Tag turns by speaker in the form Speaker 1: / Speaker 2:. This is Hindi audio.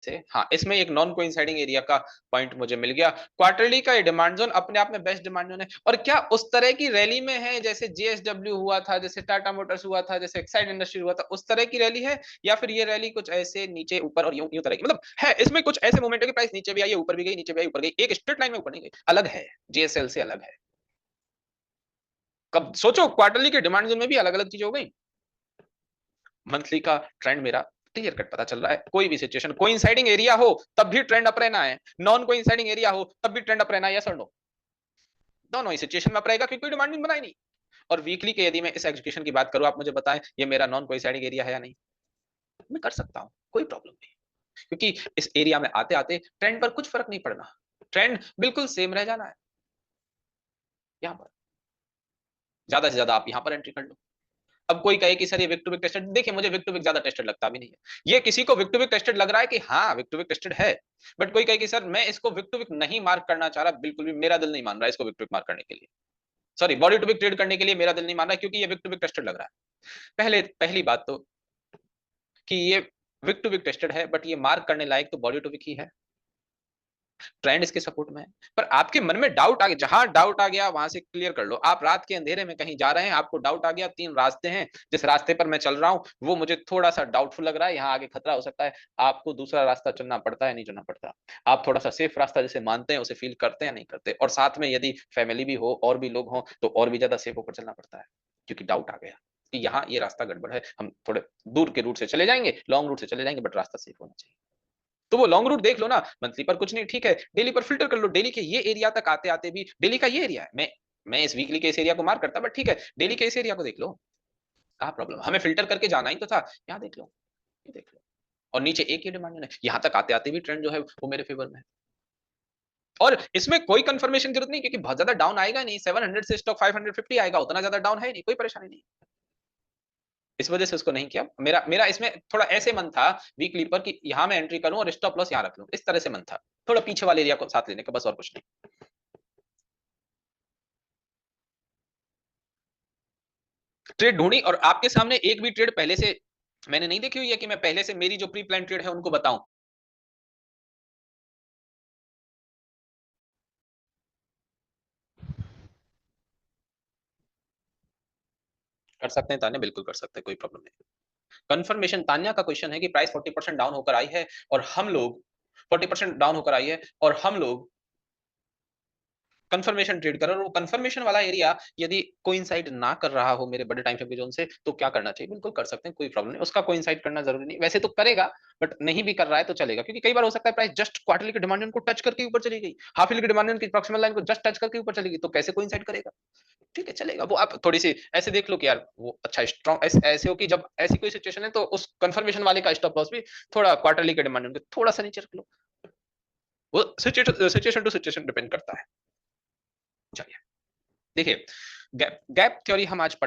Speaker 1: से हाँ, इसमें एक नॉन कोइंसाइडिंग एरिया का पॉइंट मुझे मिल गया। क्वार्टरली का ये डिमांड जोन अपने आप में बेस्ट डिमांड जोन है। और क्या उस तरह की रैली में है जैसे जेएसडब्ल्यू हुआ था, जैसे टाटा मोटर्स हुआ था, जैसे एक्साइड इंडस्ट्री हुआ था, उस तरह की रैली है, या फिर ये रैली कुछ ऐसे नीचे ऊपर और यूं यूं तरह की, मतलब है इसमें कुछ ऐसे मोमेंट है कि प्राइस नीचे भी आई है, ऊपर भी गई, नीचे भी आई, ऊपर गई, एक स्ट्रेट लाइन में ऊपर नहीं गई, अलग है, जेएसएल से अलग है। कब सोचो क्वार्टरली के डिमांड जोन में भी अलग अलग चीजें हो गई। मंथली का ट्रेंड मेरा क्लियर कट पता चल रहा है। कोई भी सिचुएशन कोइंसाइडिंग एरिया हो तब भी ट्रेंड अप रहना है, नॉन कोइंसाइडिंग एरिया हो तब भी ट्रेंड अप रहना है, यस और नो? दोनों ही सिचुएशन में अप रहेगा क्योंकि कोई डिमांड बना ही नहीं। और वीकली के यदि मैं इस एग्जीक्यूशन की बात करूं, आप मुझे बताएं ये मेरा नॉन कोइंसाइडिंग एरिया है या नहीं? मैं कर सकता हूं, कोई प्रॉब्लम नहीं, क्योंकि इस एरिया में आते आते ट्रेंड पर कुछ फर्क नहीं पड़ना, ट्रेंड बिल्कुल सेम रह जाना है। यहां पर ज्यादा से ज्यादा आप यहां पर एंट्री कर लो। अब कोई कहे कि सर ये विक टू विक टेस्टेड, देखिए मुझे विक टू विक ज्यादा टेस्टेड लगता भी नहीं है। ये किसी को विक टू विक टेस्टेड लग रहा है कि हाँ विक टू विक टेस्टेड है, बट कोई कहे कि सर मैं इसको विक टू विक नहीं मार्क करना चाह रहा, बिल्कुल भी मेरा दिल नहीं मान रहा इसको विक टू विक मार्क करने के लिए, sorry body to wick trade करने के लिए मेरा दिल नहीं मान रहा क्योंकि ये विक टू विक टेस्टेड लग रहा है। पहली बात तो कि ये विक टू विक टेस्टेड है, बट ये मार्क करने लायक तो बॉडी टू विक ही है, ट्रेंड इसके सपोर्ट में है। पर आपके मन में डाउट आ गया, जहां डाउट आ गया वहां से क्लियर कर लो। आप रात के अंधेरे में कहीं जा रहे हैं, आपको डाउट आ गया, 3 रास्ते हैं, जिस रास्ते पर मैं चल रहा हूं वो मुझे थोड़ा सा डाउटफुल लग रहा है, यहाँ आगे खतरा हो सकता है, आपको दूसरा रास्ता चुनना पड़ता है, नहीं चुनना पड़ता? आप थोड़ा सा सेफ रास्ता जिसे मानते हैं उसे फील करते हैं, नहीं करते? और साथ में यदि फैमिली भी हो और भी लोग हों तो और भी ज्यादा सेफ होकर चलना पड़ता है, क्योंकि डाउट आ गया कि यहाँ ये रास्ता गड़बड़ है, हम थोड़े दूर के रूट से चले जाएंगे, लॉन्ग रूट से चले जाएंगे, बट रास्ता सेफ होना चाहिए। तो वो लॉन्ग रूट देख लो ना, मंथली पर कुछ नहीं, ठीक है, डेली पर फिल्टर कर लो, डेली के ये एरिया तक आते आते भी, डेली का ये एरिया है, मैं इस वीकली के इस एरिया को मार्क करता, बट ठीक है डेली के इस एरिया को देख लो, क्या प्रॉब्लम? हमें फिल्टर करके जाना ही तो था, यहाँ देख लो, ये देख लो। और नीचे एक ही डिमांड है, यहाँ तक आते आते भी ट्रेंड जो है वो मेरे फेवर में है। और इसमें कोई कंफर्मेशन की जरूरत नहीं, क्योंकि बहुत ज्यादा डाउन आएगा नहीं, 700 से स्टॉक 550 आएगा, उतना ज्यादा डाउन है नहीं, कोई परेशानी नहीं। इस वजह से उसको नहीं किया। मेरा मेरा इसमें थोड़ा ऐसे मन था वीकली पर कि यहां मैं एंट्री करूं और स्टॉप लॉस यहां रख लूं, इस तरह से मन था, थोड़ा पीछे वाले एरिया को साथ लेने का, बस और कुछ नहीं। ट्रेड ढूंढी और आपके सामने एक भी ट्रेड पहले से मैंने नहीं देखी हुई है कि मैं पहले से मेरी जो प्री प्लान ट्रेड है उनको बताऊं। कर सकते हैं तान्या, बिल्कुल कर सकते हैं, कोई प्रॉब्लम नहीं। कंफर्मेशन तान्या का क्वेश्चन है कि प्राइस 40% डाउन होकर आई है और हम लोग 40% डाउन होकर आई है और हम लोग कंफर्मेशन ट्रेड कर रहे हैं, और वो कंफर्मेशन वाला एरिया यदि कोइंसाइड ना कर रहा हो मेरे बड़े टाइम फ्रेम के जोन से, तो क्या करना चाहिए? बिल्कुल कर सकते हैं, कोई प्रॉब्लम नहीं, उसका कोइंसाइड करना जरूरी नहीं, वैसे तो करेगा, बट नहीं भी कर रहा है तो चलेगा, क्योंकि कई बार हो सकता है प्राइस जस्ट क्वार्टरली के डिमांड को टच करके ऊपर चली गई, हाफ ईयरली के डिमांड की प्रॉक्सिमल लाइन को जस्ट टच करके ऊपर चली गई, तो कैसे कोइंसाइड करेगा? ठीक है चलेगा, वो आप थोड़ी सी ऐसे देख लो कि यार वो अच्छा स्ट्रॉन्ग ऐसे हो कि जब ऐसी कोई सिचुएशन है तो उस कंफर्मेशन वाले का स्टॉप लॉस भी थोड़ा क्वार्टरली के डिमांड थोड़ा सा नीचे रख लो, वो सिचुएशन टू सिचुएशन डिपेंड करता है। चलिए देखिए, गैप गैप थ्योरी हम आज पढ़